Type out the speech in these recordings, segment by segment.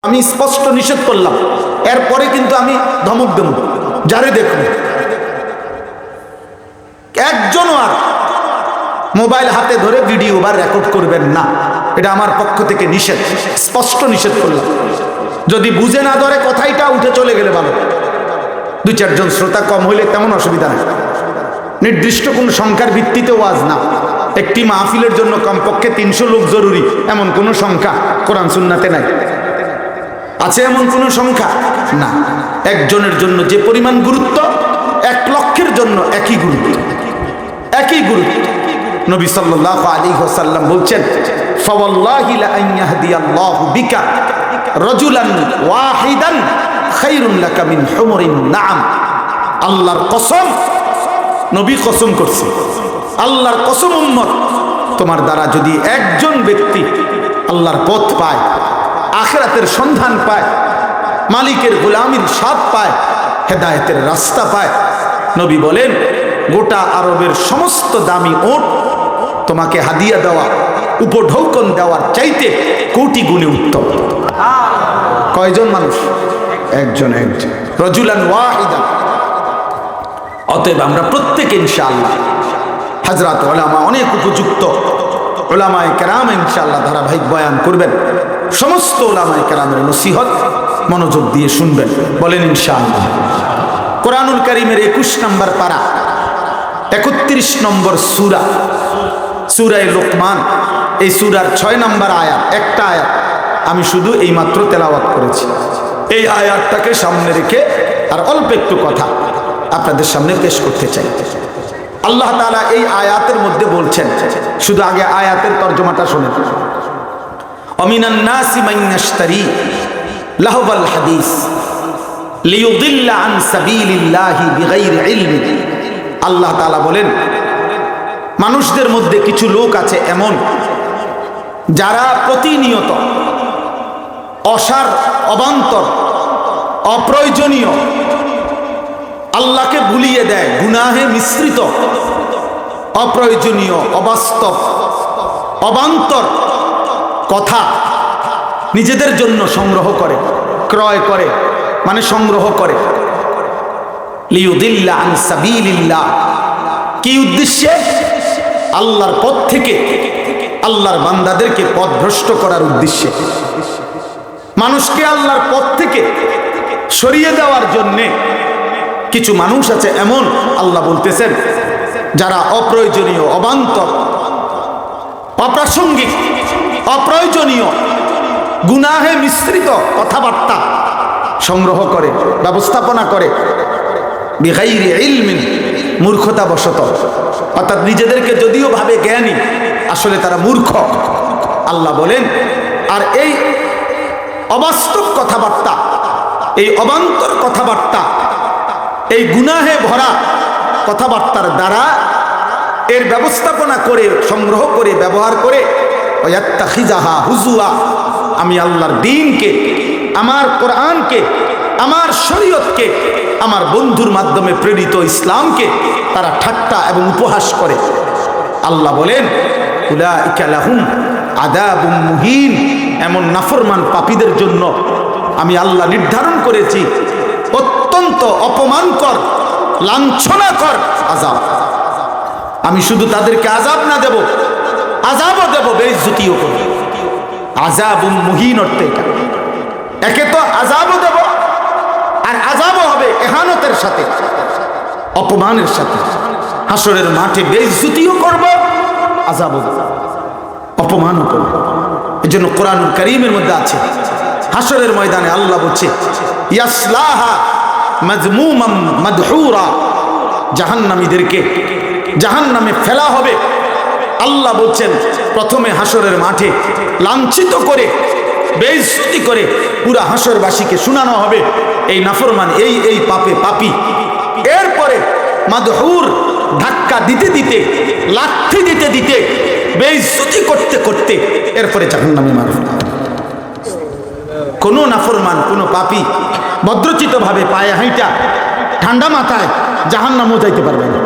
আমি স্পষ্ট নিষেধ করলাম, এরপরে কিন্তু আমি ধমক দেব যারে দেখব। একজনও আর মোবাইল হাতে ধরে ভিডিও বা রেকর্ড করবেন না, এটা আমার পক্ষ থেকে নিষেধ, স্পষ্ট নিষেধ করলাম। যদি বুঝে না ধরে কথাইটা উঠে চলে গেলে ভালো, দুই চারজন শ্রোতা কম হইলে তেমন অসুবিধা নেই। নির্দিষ্ট কোন সংখ্যার ভিত্তিতে ওয়াজ না, একটি মাহফিলের জন্য কমপক্ষে 300 লোক জরুরি, এমন কোন সংখ্যা কোরআন সুন্নাতে নাই। আছে এমন কোন সংখ্যা? না। একজনের জন্য যে পরিমাণ গুরুত্ব, 1 লক্ষের জন্য একই গুরুত্ব, একই গুরুত্ব। নবী সাল্লাল্লাহু আলাইহি ওয়াসাল্লাম বলছেন, ফাওয়াল্লাহি লা আন ইয়াহদিয়াল্লাহু বিকা রাজুলান ওয়াহিদান খায়রুন লাকা মিন হুমুরিন নাআম। আল্লাহর কসম, নবী কসম করছে, আল্লাহর কসম উম্মত, তোমার দ্বারা যদি একজন ব্যক্তি আল্লাহর পথ পায়, আখিরাতের সন্ধান পায়, মালিকের গোলামির স্বাদ পায়, হেদায়েতের রাস্তা পায়, নবী বলেন গোটা আরবের সমস্ত দামি ওট তোমাকে হাদিয়া দেওয়া, উপঢৌকন দেওয়ার চাইতে কোটি গুণে উত্তম। কয়জন মানুষ? একজন, একজন, রাজুলান ওয়াহিদান। অতএব আমরা প্রত্যেকে ইনশাআল্লাহ হযরত উলামা, অনেক উপযুক্ত উলামায়ে কেরাম ইনশাআল্লাহ ধারাবাহিক বয়ান করবেন, সমস্ত উলামায়ে কেরামের নসিহত মনোযোগ দিয়ে শুনবেন, বলেন ইনশাআল্লাহ। কোরআনুল কারীমের 21 নম্বর পারা, 31 নম্বর সূরা, সূরা লুকমান। এই সূরার 6 নম্বর আয়াত, একটা আয়াত আমি শুধু এই মাত্র তেলাওয়াত করেছি। এই আয়াতটাকে সামনে রেখে আর অল্প একটু কথা আপনাদের সামনে পেশ করতে চাই। আল্লাহ তাআলা এই আয়াতের মধ্যে বলছেন, শুধু আগে আয়াতের তরজমাটা শুনেন। অমিনান নাসি মান ইয়াশতারি লাহওয়াল হাদিস লিয়ুদিল্লা আন সাবিলিল্লাহি বিগাইরি ইলমি। আল্লাহ তাআলা বলেন, মানুষদের মধ্যে কিছু লোক আছে এমন, যারা প্রতিনিয়ত অসার, অবান্তর, অপ্রয়োজনীয়, আল্লাহকে ভুলিয়ে দেয়, গুনাহে মিশ্রিত, অপ্রয়োজনীয়, অবাস্তব, অবান্তর কথা নিজেদের জন্য সংগ্রহ করে, ক্রয় করে, মানে সংগ্রহ করে। লিয়ুদিল্লা আন সাবিলিল্লাহ, কি উদ্দেশ্যে? আল্লাহর পথ থেকে আল্লাহর বান্দাদেরকে পথভ্রষ্ট করার উদ্দেশ্যে, মানুষকে আল্লাহর পথ থেকে সরিয়ে দেওয়ার জন্যে কিছু মানুষ আছে এমন, আল্লাহ বলতেছেন, যারা অপ্রয়োজনীয়, অবান্তর, অপ্রাসঙ্গিক, অপ্রয়োজনীয়, গুনাহে মিশ্রিত কথাবার্তা সংগ্রহ করে, ব্যবস্থাপনা করে, বিগাইরি ইলমিন, মূর্খতাবশত, অর্থাৎ নিজেদেরকে যদিও ভাবে জ্ঞানী, আসলে তারা মূর্খ। আল্লাহ বলেন, আর এই অবাস্তব কথাবার্তা, এই অবান্তর কথাবার্তা, এই গুনাহে ভরা কথাবার্তার দ্বারা এর ব্যবস্থাপনা করে, সংগ্রহ করে, ব্যবহার করে, ওয়াত্তাখিযাহা হুজুয়া, আমি আল্লাহর দ্বীনকে, আমার কোরআনকে, আমার শরীয়তকে, আমার বন্ধুর মাধ্যমে প্রেরিত ইসলামকে তারা ঠাট্টা এবং উপহাস করে। আল্লাহ বলেন, উলাইকা লাহুম আযাবুম মুহিন, এমন নাফরমান পাপীদের জন্য আমি আল্লাহ নির্ধারণ করেছি অত্যন্ত অপমানকর, লাঞ্ছনাকর আযাব। আমি শুধু তাদেরকে আযাব না দেব, আযাবও দেব, বেইজ্জতিও করব। আযাবুম মুহিন অর্থে এটা, একে তো আযাবও দেব, আর আযাবও হবে ইহানতের সাথে, অপমানের সাথে। হাসরের মাঠে বেইজ্জতিও করব, আযাবও দেব, অপমানও করব। এজন্য কোরআনুল কারীমের মধ্যে আছে, হাসরের ময়দানে আল্লাহ বলছে, ইয়াসলাহা মাজমুমান মাদহুরা, জাহান্নামীদেরকে জাহান্নামে ফেলা হবে। আল্লাহ বলছেন, প্রথমে হাসরের মাঠে লাঞ্ছিত করে, বেইজ্জতি করে পুরা হাসরবাসীকে শোনানো হবে, এই নাফরমান, এই পাপে পাপী। এরপরে মাদহুর, ধাক্কা দিতে দিতে, লাথি দিতে দিতে, বেইজ্জতি করতে করতে এরপরে জাহান্নামে মারবে। কোনো নাফরমান, কোনো পাপী ভদ্রচিত ভাবে পায়ে হাইটা ঠান্ডা মাথায় জাহান্নামও যাইতে পারবে না,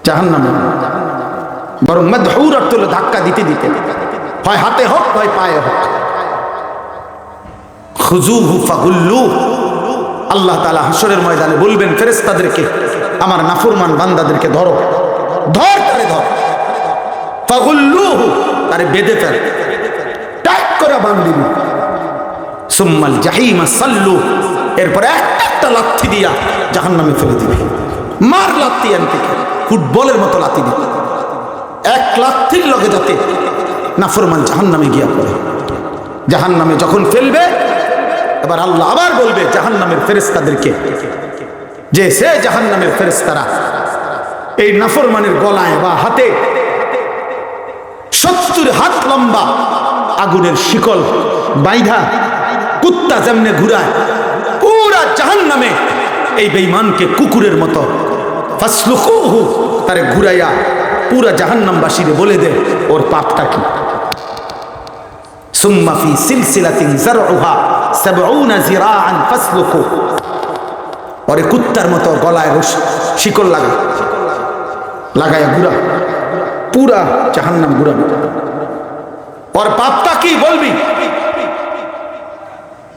জাহান্নামে। বরং মাদহুর অর্থ হলো ধাক্কা দিতে দিতে, হয় হাতে হোক, হয় পায়ে হোক। খুজুহু ফাগুল্লুহু। আল্লাহ তাআলা হাশরের ময়দানে বলবেন ফেরেশতাদেরকে, আমার নাফরমান বান্দাদেরকে ধরো, ধর তারে ধর, ফাগুল্লুহু, তারে বেঁধে ফেল, টাইট করে বান্ধিবি। সুম্মাল জাহিমা সাল্লু, এরপরে একটা লাথি দিয়া জাহান্নামে ফেলে দিবে। মার লাথি আনতে, ফুটবলের মতো লাথি দিবে, এক লাথির লগে যাতে নাফরমান জাহান্নামে গিয়া পড়ে। জাহান্নামে যখন ফেলবে, এবার আল্লাহ আবার বলবে জাহান্নামের ফেরেশতাদেরকে যে সে জাহান্নামের ফেরেশতারা এই নাফরমানের গলায় বা হাতে 70 হাত লম্বা আগুনের শিকল বাইধা কুত্তা যেমনে ঘুরায়, পুরা জাহান্নামে এই বেঈমানকে কুকুরের মতো ফাসলুকুহু, তারে ঘুরাইয়া পুরা জাহান্নামবাসীরে বলে দে ওর পাপটা কি। সুম্মা ফি সিলসিলাতিন যারউহা 70 যিরাআন ফাসলুকু, ওরে কুত্তার মতো গলায় শিকল লাগায় ঘুরা, পুরা জাহান্নাম ঘুরাবে। ওর পাপটা কি বলবি?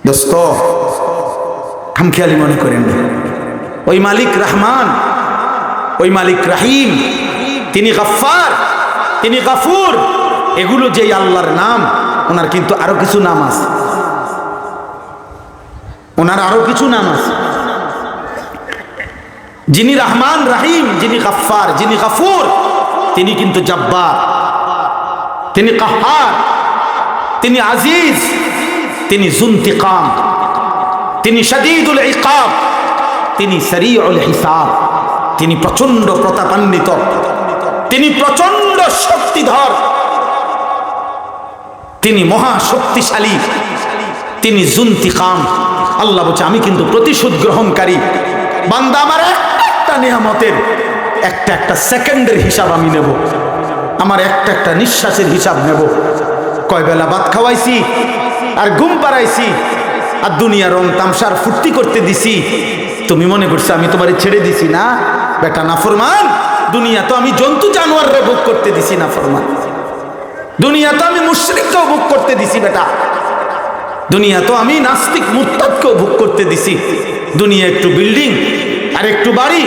দোস্ত, খামখেয়ালি মনে করেন না। ওই মালিক রহমান, ওই মালিক রহিম, তিনি গফফার, তিনি গফুর, এগুলো যেই আল্লাহর নাম, ওনার কিন্তু আরো কিছু নাম আছে, ওনার আরো কিছু নাম আছে। যিনি রহমান রহিম, যিনি গফফার, যিনি গফুর, তিনি কিন্তু জব্বার, তিনি কাহ্হার, তিনি আজিজ, তিনি যুনতিকাম, তিনি শাদীদুল ইকাব, তিনি সারিউল হিসাব, তিনি প্রচন্ড প্রতাপান্বিত, তিনি প্রচন্ড শক্তিধর, তিনি মহা শক্তিশালী, তিনি যুনতিকাম। আল্লাহ বলছে আমি কিন্তু প্রতিশোধ গ্রহণকারী। বান্দা আমার একটা নিয়ামতের একটা সেকেন্ডের হিসাব আমি নেব, আমার একটা নিঃশ্বাসের হিসাব নেব। কয় বেলা ভাত খাওয়াইছি আর ঘুম পাড়াইছি আর দুনিয়া রং তামসার ফুর্তি করতে দিছি, তুমি মনে করছো আমি তোমারে ছেড়ে দিছি? না বেটা নাফরমান, দুনিয়া তো আমি জন্তু জানোয়াররে ভোগ করতে দিছি নাফরমান, দুনিয়া তো আমি মুশরিককেও ভোগ করতে দিছি বেটা, দুনিয়া তো আমি নাস্তিক মুরতাদকেও ভোগ করতে দিছি। দুনিয়া একটু বিল্ডিং আর একটু বাড়ি,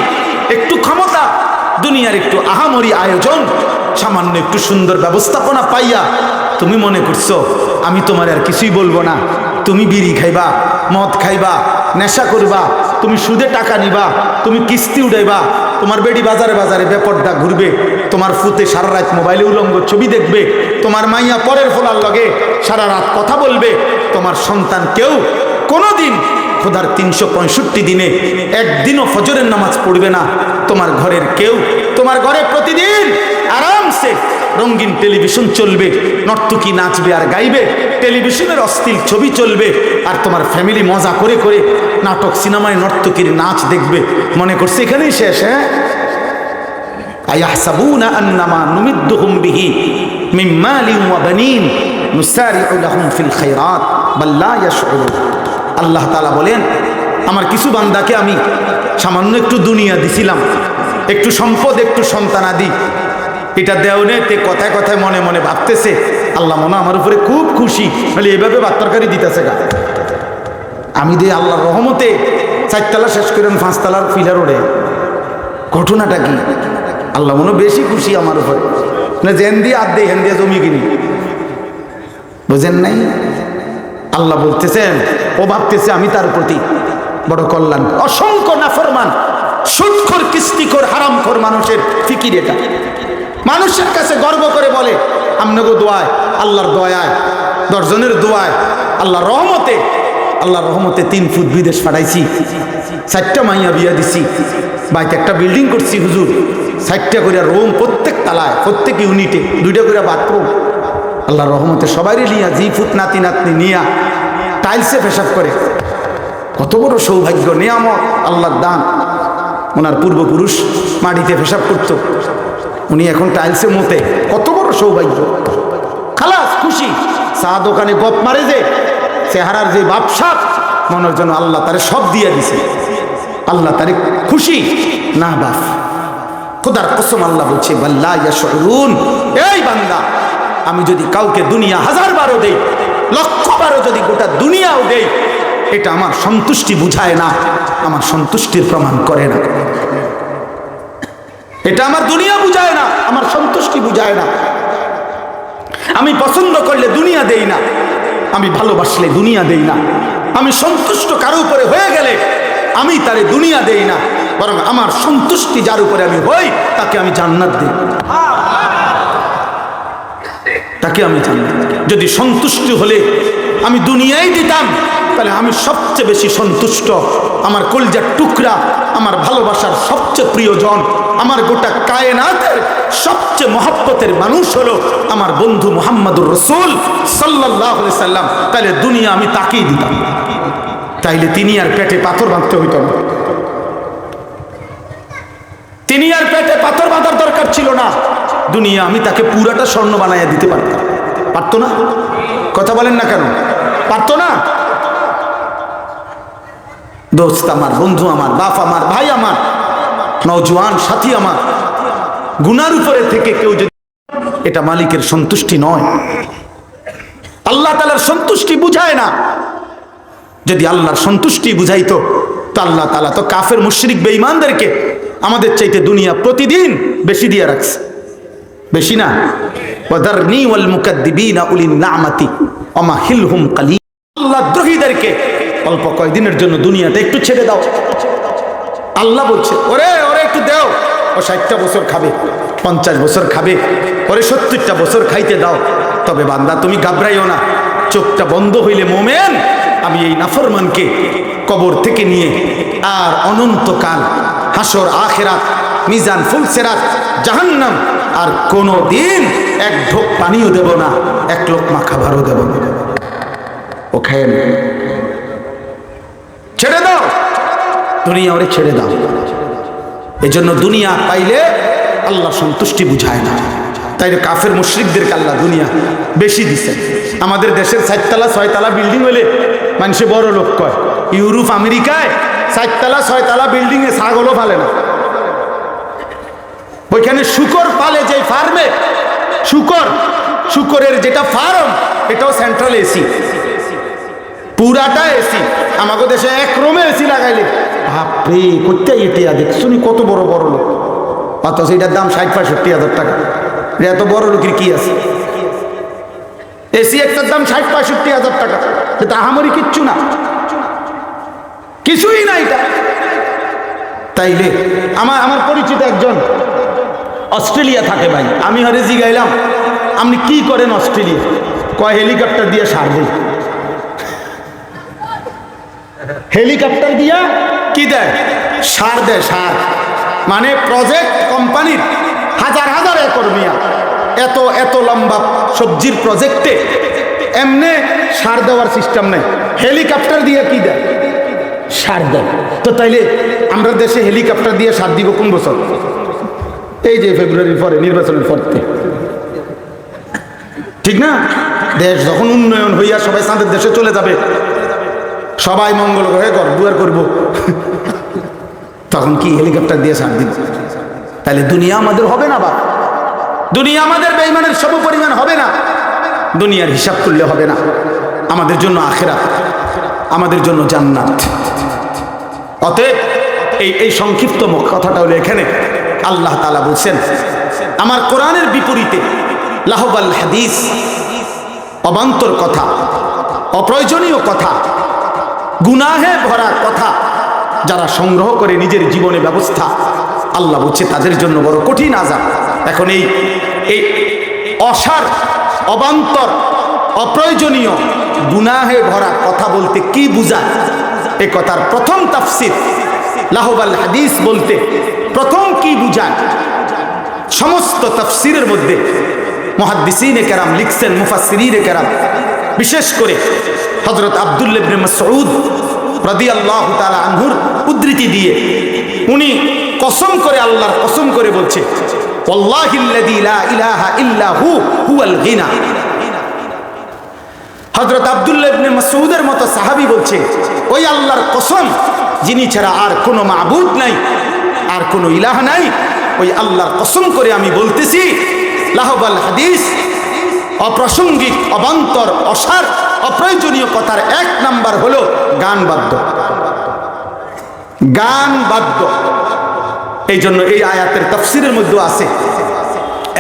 একটু ক্ষমতা, দুনিয়ার একটু আহামরি আয়োজন, সামান্য একটু সুন্দর ব্যবস্থাপনা পাইয়া তুমি মনে করছো আমি তোমার আর কিছুই বলবো না। তুমি বিড়ি খাইবা, মদ খাইবা, নেশা করবা, তুমি সুদে টাকা নিবা, তুমি কিস্তি উঠাইবা, তোমার বেডি বাজারে বাজারে বেপরদা ঘুরবে, তোমার ফুতে সারা রাত মোবাইলে উলঙ্গ ছবি দেখবে, তোমার মাইয়া পরের ফোলার লগে সারা রাত কথা বলবে, তোমার সন্তান কেউ কোনোদিন খোদার 365 দিনে একদিনও ফজরের নামাজ পড়বে না, তোমার ঘরের কেউ, তোমার ঘরে প্রতিদিন আরামসে রঙিন টেলিভিশন চলবে, নর্তকী নাচবে আর গাইবে, টেলিভিশনের অশ্লীল ছবি চলবে, আর তোমার ফ্যামিলি মজা করে করে নাটক সিনেমায় নর্তকীর নাচ দেখবে। মনে করছে এখানেই শেষ? হ্যাঁ, আয়াহসাবুনা আন্নামা নুমিদ্দুহুম বিহি মিন মালিন ওয়া বানিন নুসারিউ লাহুম ফিল খায়রাত বাল লা ইয়াশউরুন। আল্লাহ তাআলা বলেন আমার কিছু বান্দাকে আমি সামান্য একটু দুনিয়া দিছিলাম, একটু সম্পদ, একটু সন্তানাদি, এটা দেওনেতে কথায় কথায় মনে মনে ভাবতেছে আল্লাহ মনে আমার উপরে খুব খুশি, বলে এভাবে ভাত তরকারি দিতেছে গা। আমি দিয়ে আল্লাহর রহমতে 4 তলা শেষ করেন 5 তলার পিলার ওড়ে। ঘটনাটা কি? আল্লাহ মনে বেশি খুশি আমার উপরে, না জেন দিয়ে আর দিয়ে হেন দিয়ে জমি কিনি, বুঝেন নাই? আল্লাহ বলতেছেন ও ভাবতেছে আমি তার প্রতি বড় কল্যাণ। অসংখ্য নাফরমান, সুদখোর, কিস্তিখোর, হারামখোর মানুষের ফিকির এটা। মানুষের কাছে গর্ব করে বলে আমনগো দোয়ায়, আল্লাহর দয়ায়, 10 জনের দোয়ায়, আল্লাহর রহমতে, আল্লাহর রহমতে 3 ফুট বিদেশ পাঠাইছি, 4টা মাইয়া বিয়া দিছি, বাইতে একটা বিল্ডিং করছি হুজুর, 4টা করে রুম, প্রত্যেক তালায়, প্রত্যেক ইউনিটে 2টা করে বাথরুম। আল্লাহর রহমতে সবারই নিয়া, জি ফুট নাতি নাতনি নিয়া টাইলসে পেশাব করে। কত বড় সৌভাগ্য, নিয়ামত, আল্লাহর দান। ওনার পূর্বপুরুষ মাটিতে পেশাব করতো, উনি এখন টাইলসে মতে, কত বড় সৌভাগ্য। খালাস খুশি, চা দোকানে গপ মারে যে চেহারার যে বাপসাপ, মনের জন্য আল্লাহ তারে সব দিয়ে দিছে, আল্লাহ তারে খুশি না বাপ। খোদার কসম আল্লাহ বলছে বাল্লা ইয়াশউরুন, এই বান্দা আমি যদি কাউকে দুনিয়া 1000 বারও দেই, 1,000,000 যদি গোটা দুনিয়াও দেই, এটা আমার সন্তুষ্টি বুঝায় না, আমার সন্তুষ্টির প্রমাণ করে না। এটা আমার দুনিয়া বুঝায় না, আমার সন্তুষ্টি বুঝায় না। আমি পছন্দ করলে দুনিয়া দেই না, আমি ভালোবাসলে দুনিয়া দেই না, আমি সন্তুষ্ট কারো উপরে হয়ে গেলে আমি তারে দুনিয়া দেই না, বরং আমার সন্তুষ্টি যার উপরে আমি হই তাকে আমি জান্নাত দিই, তাকে আমি জান্নাত। যদি সন্তুষ্টি হলে আমি দুনিয়াই দিতাম তাহলে আমি সবচেয়ে বেশি সন্তুষ্ট। আমার কলজার টুকরা, আমার ভালোবাসার সবচেয়ে প্রিয়জন, আমার গোটা কায়নাতের সবচেয়ে মহব্বতের মানুষ হলো আমার বন্ধু মুহাম্মদুর রাসূল সাল্লাল্লাহু আলাইহি সাল্লাম। তাহলে দুনিয়া আমি তাকেই দিতাম, তাইলে তিনি আর পেটে পাথর বাঁধতে হইত না, তিনি আর পেটে পাথর বাঁধার দরকার ছিল না। দুনিয়া আমি তাকে পুরাটা স্বর্ণ বানাইয়া দিতে পারতাম, পারতো না? কথা বলেন না কেন? পারতো না? দোস্ত আমার, বন্ধু আমার, বাপ আমার, ভাই আমার, নওজোয়ান সাথী আমার, গুনার উপরে থেকে কেউ যদি, এটা মালিকের সন্তুষ্টি নয়, আল্লাহ তাআলার সন্তুষ্টি বুঝায় না। যদি আল্লাহর সন্তুষ্টি বুঝাইতো তো আল্লাহ তাআলা তো কাফের মুশরিক বেঈমানদেরকে আমাদের চাইতে দুনিয়া প্রতিদিন বেশি দিয়ে রাখছে, বেশি না? ওয়াদারনি ওয়াল মুকাদ্দিবিনা উলিন নি'মাতি ওয়ামাহিলহুম কালিল। আল্লাহ দ্রোহীদেরকে অল্প কয়েকদিনের জন্য দুনিয়াটা একটু ছেড়ে দাও। আল্লাহ বলছে ওরে ওরে একটু দাও, ও 60টা বছর খাবে, 50 বছর খাবে, ওরে 70টা বছর খাইতে দাও। তবে বান্দা তুমি ঘাবড়াইও না, চোখটা বন্ধ হইলে মোমেন আমি এই নাফরমানকে কবর থেকে নিয়ে আর অনন্তকাল হাসর আখিরাত মিজান ফুলসিরাত জাহান্নাম আর কোনো দিন এক ঢোক পানিও দেব না, এক লোকমা খাবারও দেব না। ও খায় না, ছেড়ে দাও দুনিয়া, ওরে ছেড়ে দাও। এজন্য দুনিয়া পাইলে আল্লাহ সন্তুষ্টি বুঝায় না। তাই কাফের মুশরিকদেরকে আল্লাহ দুনিয়া বেশি দিচ্ছেন। আমাদের দেশের 4তলা 6তলা বিল্ডিং হলে মানুষে বড় লোক কয়। ইউরোপ আমেরিকায় 4তলা 6তলা বিল্ডিং এ ছাগলও পালে না। ওইখানে শুকর পালে, যে ফার্মে শুকরের যেটা ফার্ম এটাও সেন্ট্রাল এসি, পুরাটা এসি। আমাকে দেশে এক রুমে এসি লাগাইলে বাপরে করতে এটা দেখছুনি কত বড় বড় লোক, অথচ এটার দাম 60-65 হাজার টাকা। এত বড় লোকের কি আছে? এসি একটার দাম 60-65 হাজার টাকা, এটা আহামরি কিচ্ছু না, কিছুই না এটা। তাইলে আমার পরিচিত একজন অস্ট্রেলিয়া থাকে ভাই, আমি হরে জিগাইলাম আপনি কি করেন অস্ট্রেলিয়া? কয় হেলিকপ্টার দিয়ে সার দেয়। হেলিকপ্টার দিয়া কি দেয়? সার দেয়, সার মানে প্রজেক্ট কোম্পানির হাজার হাজার একর মিয়া, এত এত লম্বা সবজির প্রজেক্টে এমনে সার দেওয়ার সিস্টেম নেই, হেলিকপ্টার দিয়ে কি দেয়? সার দেয়। তো তাইলে আমরা দেশে হেলিকপ্টার দিয়ে সার দিব কোন বছর? এই যে ফেব্রুয়ারির পরে, নির্বাচনের পর থেকে, ঠিক না? দেশ যখন উন্নয়ন হইয়া সবাই চাঁদের দেশে চলে যাবে, সবাই মঙ্গল গ্রহে ঘর দুয়ার করব, তখন কি হেলিকপ্টার দিয়ে সার দিব? তাহলে দুনিয়া আমাদের হবে না, বা দুনিয়া আমাদের বেঈমানের সম পরিমাণ হবে না। দুনিয়ার হিসাব করলে হবে না। আমাদের জন্য আখিরাত, আমাদের জন্য জান্নাত। অতএব এই সংক্ষিপ্ত কথাটা হলো এখানে আল্লাহ তাআলা বলছেন আমার কোরআনের বিপরীতে লাহবাল হাদিস, অবান্তর কথা, অপ্রয়োজনীয় কথা, গুনাহে ভরা কথা যারা সংগ্রহ করে নিজের জীবনে ব্যবস্থা, আল্লাহ বলছে তাদের জন্য বড় কঠিন আযাব। এখন এই অসার, অবান্তর, অপ্রয়োজনীয়, গুনাহে ভরা কথা বলতে কি বুঝায়? এই কথার প্রথম তাফসীর লাহবাল হাদিস বলতে প্রথম কি বুঝায়? সমস্ত তাফসীরের মধ্যে মুহাদ্দিসিনে কেরাম লিখছেন, মুফাসসিরিনে কেরাম, বিশেষ করে হযরত আব্দুল্লাহ ইবনে মাসউদ রাদিয়াল্লাহু তাআলা আনহুর উদ্ধৃতি দিয়ে উনি কসম করে, আল্লাহর কসম করে বলছে, ওয়াল্লাহিল্লাযী লা ইলাহা ইল্লা হুয়াল গিনা। হযরত আব্দুল্লাহ ইবনে মাসউদের মতো সাহাবী বলছে, ওই আল্লাহর কসম যিনি ছাড়া আর কোনো মাবুদ নাই, আর কোনো ইলাহ নাই, ওই আল্লাহর কসম করে আমি বলতেছি, লাহবাল হাদিস, অপ্রাসঙ্গিক, অবান্তর, অসার, অপ্রয়োজনীয় কথার এক নাম্বার হলো গান বাদ্য, গান বাদ্য। এই জন্য এই আয়াতের তাফসীরের মধ্যে আছে,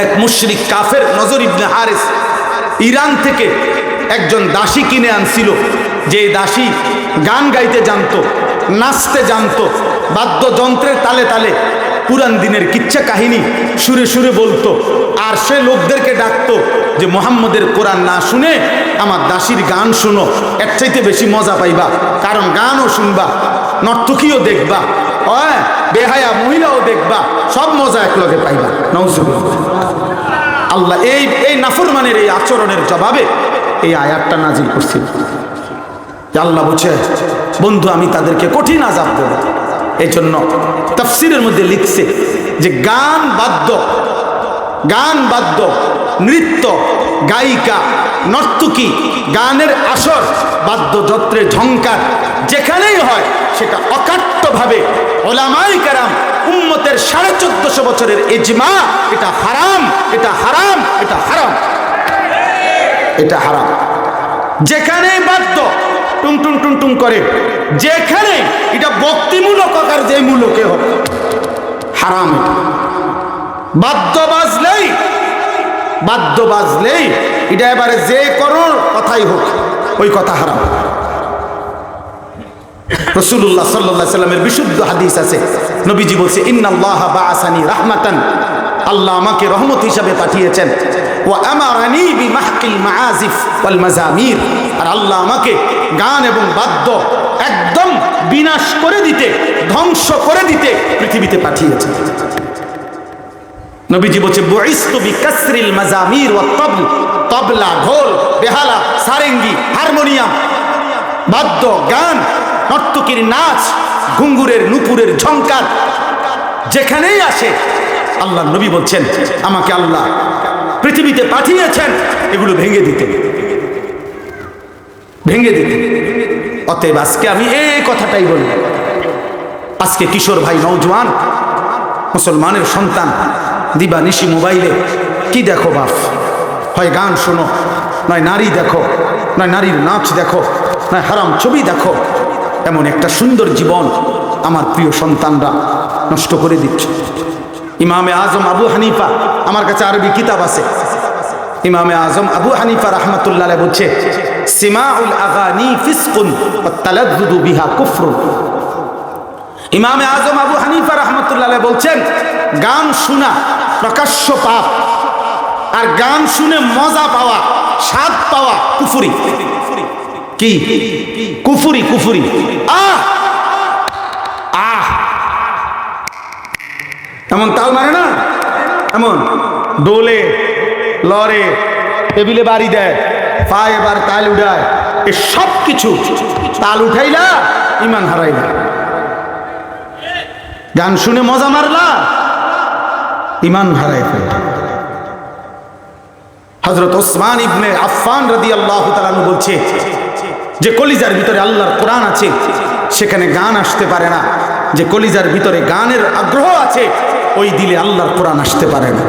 এক মুশরিক কাফের নজর ইবনে হারিস ইরান থেকে একজন দাসী কিনে আনছিল, যে দাসী গান গাইতে জানতো, নাচতে জানতো, বাদ্যযন্ত্রের তালে তালে পুরান দিনের কিচ্ছা কাহিনী সুরে সুরে বলতো। আর সে লোকদেরকে ডাকতো যে মুহাম্মদের কোরআন না শুনে আমার দাসীর গান শুনো, এর চাইতে বেশি মজা পাইবা, কারণ গানও শুনবা, নর্তকীও দেখবা, বেহায়া মহিলাও দেখবা, সব মজা একলগে পাইবা। নাউজুবিল্লাহ। আল্লাহ এই নাফরমানের এই আচরণের জবাবে এই আয়াতটা নাজিল করছিল। আল্লাহ বলছে, বন্ধু আমি তাদেরকে কঠিন আযাব দেব। এই জন্য তাফসীরের মধ্যে লিখছে যে গান বাদ্য, নৃত্য, গায়িকা, নর্তকী, গানের আসর, বাদ্যযন্ত্রের ঝংকার যেখানেই হয় সেটা অকাট্যভাবে উলামায়ে কেরাম উম্মতের 1450 বছরের ইজমা, এটা হারাম, এটা হারাম, এটা হারাম, এটা হারাম। যেখানেই বাদ্য টুং টুং টুং টুং করে, যেখানে এটা ভক্তিমূলক আকার যে মূলকে হোক, হারাম। বাদ্য বাজলেই এটা এবারে যে করোর কথাই হোক, ওই কথা হারাম। রাসূলুল্লাহ সাল্লাল্লাহু আলাইহি সাল্লামের বিশুদ্ধ হাদিস আছে, নবীজি বলছে, ইন্নাল্লাহা বাআসানি রাহমাতান, আল্লাহ আমাকে রহমত হিসাবে পাঠিয়েছেন, ওয়া আমারানি বিমাহকিল মাআজিফ ওয়াল মাজামির, আর আল্লাহ আমাকে গান এবং বাদ্য একদম বিনাশ করে দিতে, ধ্বংস করে দিতে পৃথিবীতে পাঠিয়েছেন। নবীজি বলছে, বুইস্তু বিকাসরিল মাজামির ওয়াত তাবল, তবলা, ঢোল, বেহালা, সারেঙ্গি, হারমোনিয়াম, বাদ্য, গান, নর্তকীর নাচ, ঘুঙ্গুরের নুপুরের ঝংকার যেখানেই আসে, আল্লাহ নবী বলছেন আমাকে আল্লাহ পৃথিবীতে পাঠিয়েছেন এগুলো ভেঙে দিতে। অতএব আজকে আমি এই কথাটাই বলি, আজকে কিশোর ভাই, নওজোয়ান মুসলমানের সন্তান দিবা নিশি মোবাইলে কি দেখো বাপ, হয় গান শোনো, নয় নারী দেখো, নয় নারীর নাচ দেখো, নয় হারাম ছবি দেখো। এমন একটা সুন্দর জীবন আমার প্রিয় সন্তানরা নষ্ট করে দিচ্ছে। ইমামে আজম আবু হানিফা, আমার কাছে আরবি কিতাব আছে, ইমামে আজম আবু হানিফা রাহমাতুল্লাহ আলাইহি বলছে, সিমাউল আগানি ফিসকুন ওয়া তালাদ্দুদু বিহা কুফরুন। ইমামে আজম আবু হানিফা রাহমাতুল্লাহ আলাইহি বলছেন, গান শোনা প্রকাশ্য পাপ, আর গান শুনে মজা পাওয়া, স্বাদ পাওয়া কুফরি। কি কুফরি? কুফরি। এমন তাল মারে না, এমন ডোলে, লরে, টেবিলে বাড়ি দেয়, পায়ে এবার তাল উঠায়, এ সব কিছু তাল উঠাইলা ইমান হারাইলা। গান শুনে মজা মারলা, ইমান হারাই ফেললা। হযরত ওসমান ইবনে আফফান রাদিয়াল্লাহু তাআলা আনহু বলছে যে কলিজার ভিতরে আল্লাহর কোরআন আছে, সেখানে গান আসতে পারে না। যে কলিজার ভিতরে গানের আগ্রহ আছে, ওই দিলে আল্লাহর কোরআন আসতে পারে না।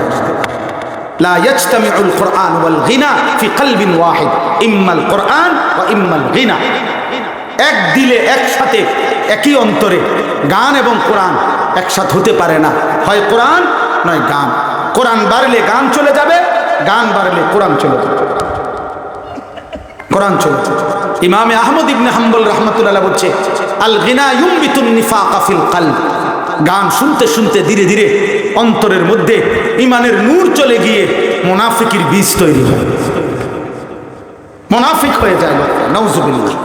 লা ইয়াজতামিউল কোরআন ওয়াল গিনা ফি কলবিন ওয়াহিদ, ইম্মাল কোরআন ওয়া ইম্মাল গিনা। এক দিলে, একসাথে, একই অন্তরে গান এবং কোরআন একসাথে হতে পারে না, হয় কোরআন নয় গান। কোরআন বাড়লে গান চলে যাবে, গান বাড়লে কোরআন চলে যাবে, কোরআন চলে যাবে। ইমামে আহমদ ইবনে হাম্বল রাহমাতুল্লাহ বলছে, আল গিনা ইউমবিতুন নিফাকা ফিল কলব। গান শুনতে শুনতে ধীরে ধীরে অন্তরের মধ্যে ইমানের নূর চলে গিয়ে মুনাফিকের বীজ তৈরি হয়, মুনাফিক হয়ে যায়। নাউজুবিল্লাহ,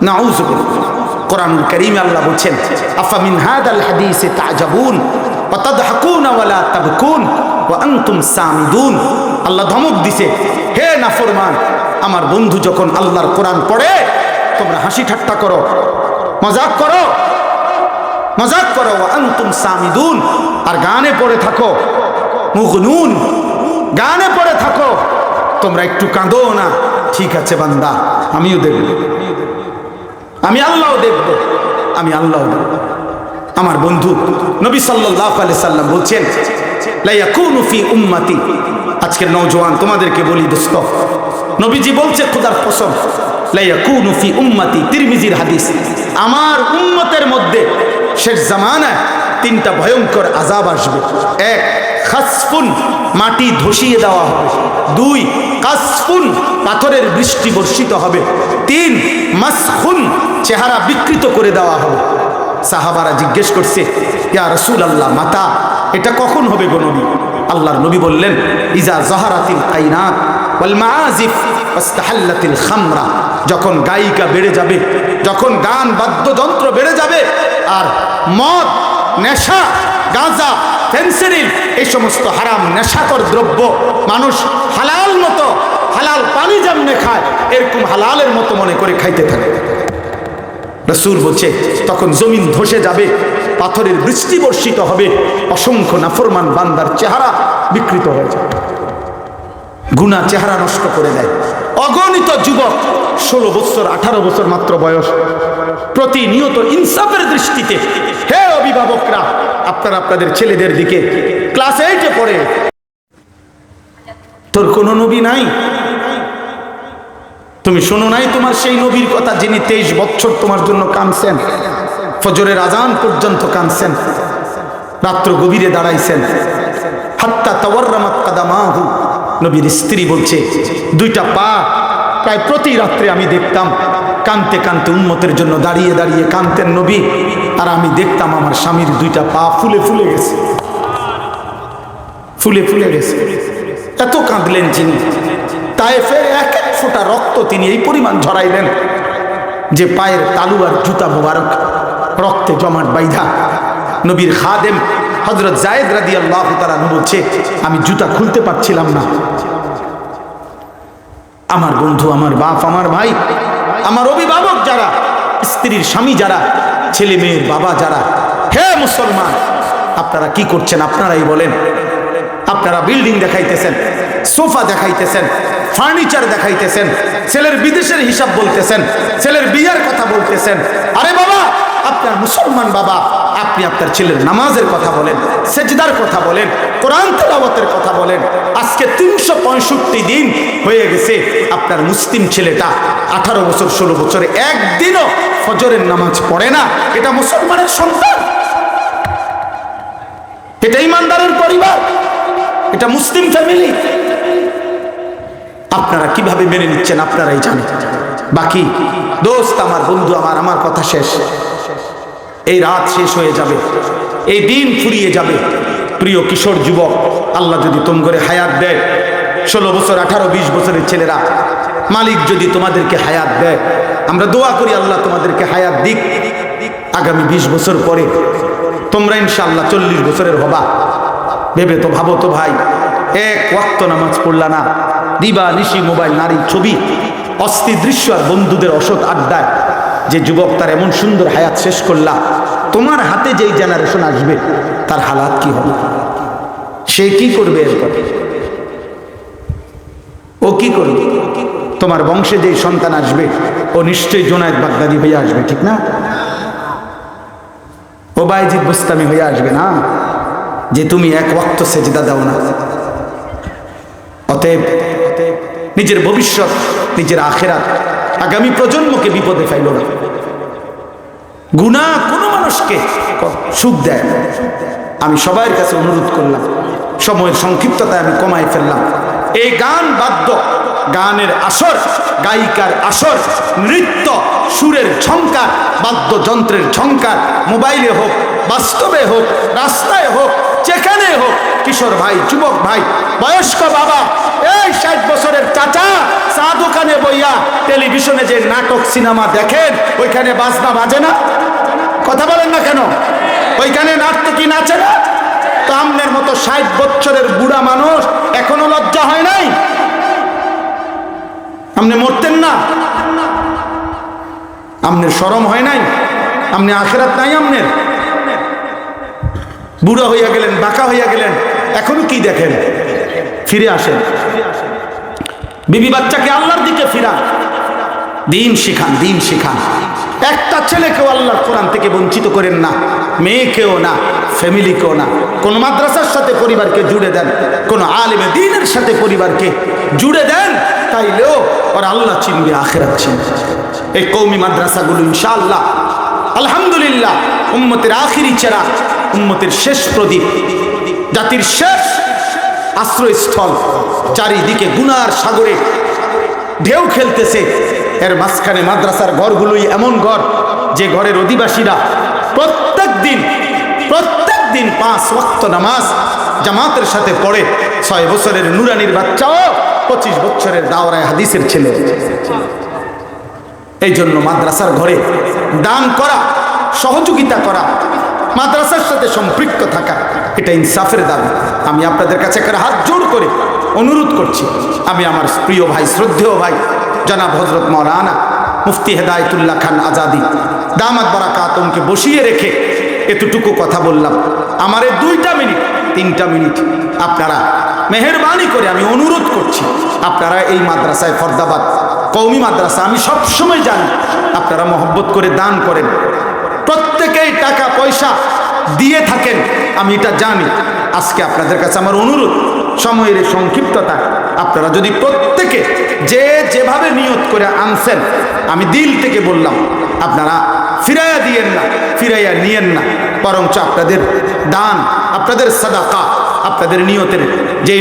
নাউজুবিল্লাহ। কোরআনুল কারীমে আল্লাহ বলছেন, আফা মিন হাদাল হাদিসে তাজাবুন ওয়া তাদহাকুনা ওয়া লা তাবকুন ওয়া আনতুম সামিদুন। আল্লাহ ধমক দিছে, হে নাফরমান, আমার বন্ধু যখন আল্লাহর কোরআন পড়ে তোমরা হাসি ঠাট্টা করো, মজাক করো, মজাক করো, ওয়া আনতুম সামিদুন, আর গানে পড়ে থাকো, মুগনুন, গানে পড়ে থাকো, তোমরা একটু কাঁদো না। ঠিক আছে বান্দা, আমিও দেখব, আমি আল্লাহও দেখব, আমি আল্লাহও দেখব। আমার বন্ধু নবী সাল্লাল্লাহু আলাইহি সাল্লাম বলছেন, লা ইয়াকুনু ফি উম্মতি। আজকের নওজোয়ান তোমাদেরকে বলি দোস্ত, নবীজি বলছে খোদার কসম, লা ইয়াকুনু ফি উম্মতি, তিরমিজির হাদিস, আমার উম্মতের মধ্যে শেষ জামানায় তিনটা ভয়ঙ্কর আযাব আসবে। এক, খাসফুন, মাটি ধসিয়ে দেওয়া হবে। দুই, কাসফুন, পাথরের বৃষ্টি বর্ষিত হবে। তিন, মাসখুন, চেহারা বিকৃত করে দেওয়া হবে। সাহাবারা জিজ্ঞেস করছে, ইয়া রাসূলুল্লাহ, মাতা, এটা কখন হবে গো নবী? আল্লাহর নবী বললেন, ইজা যাহারাতিল কাইনাত ওয়াল মাআজিফ ওয়াস্তাহাল্লাতিল খামরা, যখন গায়িকা বেড়ে যাবে, যখন গান বাদ্যযন্ত্র বেড়ে যাবে, আর মদ, নেশা, গাঁজা, ফেন্সিডিল, এই সমস্ত হারাম নেশাকর দ্রব্য মানুষ হালাল মতো, হালাল পানি যেমনে খায় এরকম হালালের মতো মনে করে খাইতে থাকে। রাসূল বলছে, তখন জমিন ধসে যাবে, পাথরের বৃষ্টি বর্ষিত হবে, অসংখ্য নাফরমান বান্দার চেহারা বিকৃত হয়ে যাবে। গুনাহ চেহারা নষ্ট করে দেয়। অগণিত যুবক, 16 বছর 18 বছর মাত্র বয়স, প্রতিনিয়ত ইনসাফের দৃষ্টিতে, হে অভিভাবকরা, আপনারা আপনাদের ছেলেদের দিকে, ক্লাস 8-এ পড়ে, তোর কোনো নবী নাই? তুমি শোনো নাই তোমার সেই নবীর কথা যিনি 23 বছর তোমার জন্য কাঁদছেন, ফজরের আজান পর্যন্ত কাঁদছেন, রাত্র গভীরে দাঁড়াইছেন, হাত্তা তাওয়াররামাত কাদামাহু। নবীর স্ত্রী বলছে, দুইটা পা প্রায় প্রতি রাত্রে আমি দেখতাম কানতে কানতে উম্মতের জন্য দাঁড়িয়ে দাঁড়িয়ে কানতেন নবী, আর আমি দেখতাম আমার স্বামীর দুইটা পা ফুলে ফুলে গেছে, ফুলে ফুলে গেছে। এত কাঁদলেন যিনি, তায়েফের এক এক ফোঁটা রক্ত তিনি এই পরিমাণ ঝরাইলেন যে পায়ের তালু আর জুতা মোবারক রক্তে জমাট বাইধা। নবীর খাদেম হযরত যায়েদ রাদিয়াল্লাহু তাআলা বলছে, আমি জুতা খুলতে পারছিলাম না। আমার বন্ধু, আমার বাপ, আমার ভাই, আমার অভিভাবক যারা, স্ত্রীর স্বামী যারা, ছেলে মেয়ের বাবা যারা, হে মুসলমান, আপনারা কি করছেন? আপনারাই বলেন। আপনারা বিল্ডিং দেখাইতেছেন, সোফা দেখাইতেছেন, ফার্নিচার দেখাইতেছেন, ছেলের বিদেশের হিসাব বলতেছেন, ছেলের বিয়ের কথা বলতেছেন। আরে বাবা, আপনার মুসলমান বাবা, আপনি আপনার ছেলের নামাজের কথা বলেন, সেজদার কথা বলেন, কোরআন তেলাওয়াতের কথা বলেন। আজকে 365 দিন হয়ে গেছে আপনার মুসলিম ছেলেটা 18 বছর 16 বছরে একদিনও ফজরের নামাজ পড়ে না। এটা মুসলমানের সন্তান, এটা ইমানদারের পরিবার, এটা মুসলিম ফ্যামিলি। আপনারা কিভাবে মেনে নিচ্ছেন আপনারাই জানেন। বাকি দোস্ত, আমার বন্ধু, আমার কথা শেষ, এই রাত শেষ হয়ে যাবে, এই দিন ফুরিয়ে যাবে। প্রিয় কিশোর যুবক, আল্লাহ যদি তোম করে হায়াত দেয়, 16 বছর 18 20 বছরের ছেলেরা, মালিক যদি তোমাদেরকে হায়াত দেয়, আমরা দোয়া করি আল্লাহ তোমাদেরকে হায়াত দিক। আগামী 20 বছর পরে তোমরা ইনশাআল্লাহ 40 বছরের হবা। ভেবে তো ভাবো তো ভাই, এক ওয়াক্ত নামাজ পড়লা না, দিবা নিশি মোবাইল, নারী ছবি, অস্থির দৃশ্য আর বন্ধুদের অসৎ আড্ডায় যে যুবক তার এমন সুন্দর হায়াত শেষ করলা, তোমার হাতে যেই জেনারেশন আসবে তার হালাত কি হবে? সে কি করবে? এরপর ও কি করবে? তোমার বংশে যেই সন্তান আসবে ও নিশ্চয়ই জোনায়েদ বাগদাদি হয়ে আসবে, ঠিক না? ও বাইজিদ বুস্তামি হয়ে আসবে না, যে তুমি এক ওয়াক্ত সেজদা দাও না। অতএব নিজের ভবিষ্যৎ, নিজের আখেরাত, আগামী প্রজন্মকে বিপদে ফেল না। গুনাহ কোনো মানুষকে সুখ দেয়। আমি সবার কাছে অনুরোধ করলাম, সময়ের সংক্ষিপ্ততায় আমি কমাই ফেললাম। এই গান বাদ্য, গানের আসর, গায়িকার আসর, নৃত্য, সুরের ঝংকার, বাদ্যযন্ত্রের ঝংকার, মোবাইলে হোক, বাস্তবে হোক, রাস্তায় হোক, যেখানে হোক, কিশোর ভাই, যুবক ভাই, বয়স্ক বাবা, এই 60 বছরের চাচা চা দোকানে বইয়া টেলিভিশনে যে নাটক সিনেমা দেখেন, ওইখানে বাজনা বাজে না? কথা বলেন না কেন? ওইখানে নাটকি নাচে না? তো আমনের মতো 60 বছরের বুড়া মানুষ এখনো লজ্জা হয় নাই? আপনি মরতেন না? আমনের শরম হয় নাই? আপনি আখেরাত নাই আমনের? বুড়া হইয়া গেলেন, বাঁকা হইয়া গেলেন, এখনো কি দেখেন? ফিরে আসেন, বিবি বাচ্চাকে আল্লাহর দিকে ফিরান, দিন শিখান, দিন শিখান। একটা ছেলেকেও আল্লাহর কোরআন থেকে বঞ্চিত করেন না, মেয়েকেও না, ফ্যামিলিকেও না। কোন মাদ্রাসার সাথে পরিবারকে জুড়ে দেন, কোন আলেমে দ্বীনের সাথে পরিবারকে জুড়ে দেন, চাইলেও ওরা আল্লাহ চিনবে, আখিরাত চিনবে। এই কওমি মাদ্রাসাগুলো ইনশাআল্লাহ আলহামদুলিল্লাহ উম্মতের আখিরি চেরাগ, উম্মতের শেষ প্রদীপ, জাতির শেষ আশ্রয়স্থল। চারিদিকে গুনার সাগরে ঢেউ খেলতেছে, এর মাঝখানে মাদ্রাসার ঘরগুলোই এমন ঘর যে ঘরের অধিবাসীরা প্রত্যেক দিন 5 ওয়াক্ত নামাজ জামাতের সাথে পড়ে। 6 বছরের নুরানির বাচ্চাও 25 বছরের দাওরায়ে হাদিসের ছেলে। এই জন্য মাদ্রাসার ঘরে দান করা, সহযোগিতা করা, মাদ্রাসার সাথে সম্পৃক্ত থাকা, এটা ইনসাফের দাবি। আমি আপনাদের কাছে একটা হাত জোড় করে অনুরোধ করছি, আমি আমার প্রিয় ভাই, শ্রদ্ধেয় ভাই জনাব হযরত মাওলানা মুফতি হেদায়েতুল্লাহ খান আজাদি দামাত বারাকাতুহুকে বসিয়ে রেখে এতটুকু কথা বললাম। আমার 2টা মিনিট 3টা মিনিট আপনারা মেহেরবানি করে আমি অনুরোধ করছি, আপনারা এই মাদ্রাসায় ফরদাবাদ কওমি মাদ্রাসা, আমি সবসময় জানি আপনারা মহব্বত করে দান করেন, প্রত্যেকেই টাকা পয়সা দিয়ে থাকেন, আমি এটা জানি। আজকে আপনাদের কাছে আমার অনুরোধ, সময়ের সংক্ষিপ্ততা, আপনারা যদি প্রত্যেকে যে যেভাবে নিয়ত করে আনছেন, আমি দিল থেকে বললাম, আপনারা ফিরাইয়া দিয়েন না, ফিরাইয়া নিয়েন না, বরঞ্চ আপনাদের দান, আপনাদের সাদাকা, আপনাদের নিয়তের যে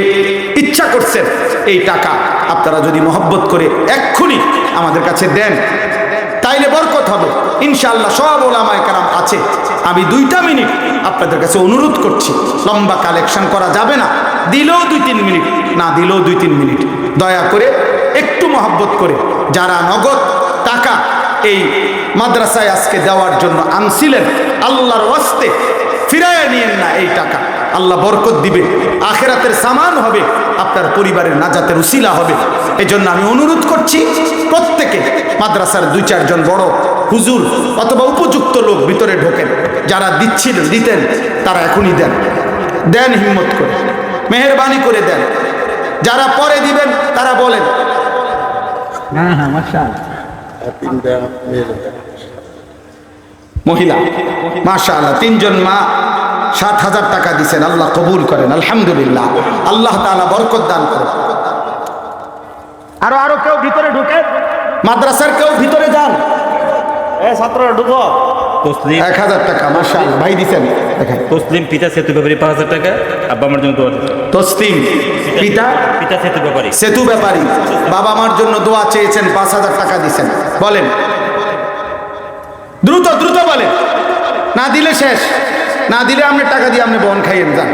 ইচ্ছা করছেন এই টাকা আপনারা যদি মহব্বত করে এক্ষুনি আমাদের কাছে দেন, তাইলে বরকত হবে ইনশাআল্লাহ। সব ওলামায়ে কেরাম আছে। আমি 2টা মিনিট আপনাদের কাছে অনুরোধ করছি, লম্বা কালেকশন করা যাবে না, দিলেও 2-3 মিনিট, না দিলেও 2-3 মিনিট, দয়া করে একটু মহব্বত করে যারা নগদ টাকা এই মাদ্রাসায় আজকে দেওয়ার জন্য আনছিলেন, আল্লাহর ওয়াস্তে ফিরাইয়া নিয়েন না এই টাকা। আল্লাহ বরকত দিবে, আখিরাতের সামান হবে, আপনার পরিবারের নাজাতের উসিলা হবে। এজন্য আমি অনুরোধ করছি প্রত্যেকে মাদ্রাসার 2-4 জন বড় হুজুর অথবা উপযুক্ত লোক ভিতরে ঢোকেন, যারা দিতেন তারা এখনই দেন হিম্মত করে, মেহেরবানি করে দেন। যারা পরে দিবেন তারা বলেন। মহিলা মাশাআল্লাহ 3 জন মা 7,000 টাকা দিচ্ছেন, আল্লাহ কবুল করেন, আলহামদুলিল্লাহ, আল্লাহ তাআলা বরকত দান করেন। আরো কেউ ভিতরে ঢুকে, মাদ্রাসার কেউ ভিতরে যান, ছাত্ররা ঢুকো। 1000 টাকা মাশাআল্লাহ ভাই দিচ্ছেন। তসলিম পিতা সেতু ব্যাপারী 5000 টাকা, আব্বা আমার জন্য দোয়া দিচ্ছেন। তসলিম পিতা সেতু ব্যাপারী বাবা মার জন্য দোয়া চেয়েছেন, 5000 টাকা দিচ্ছেন। বলেন দ্রুত বলেন, না দিলে শেষ, না দিলে আপনি টাকা দিয়ে আপনি বন খাইয়েন যান।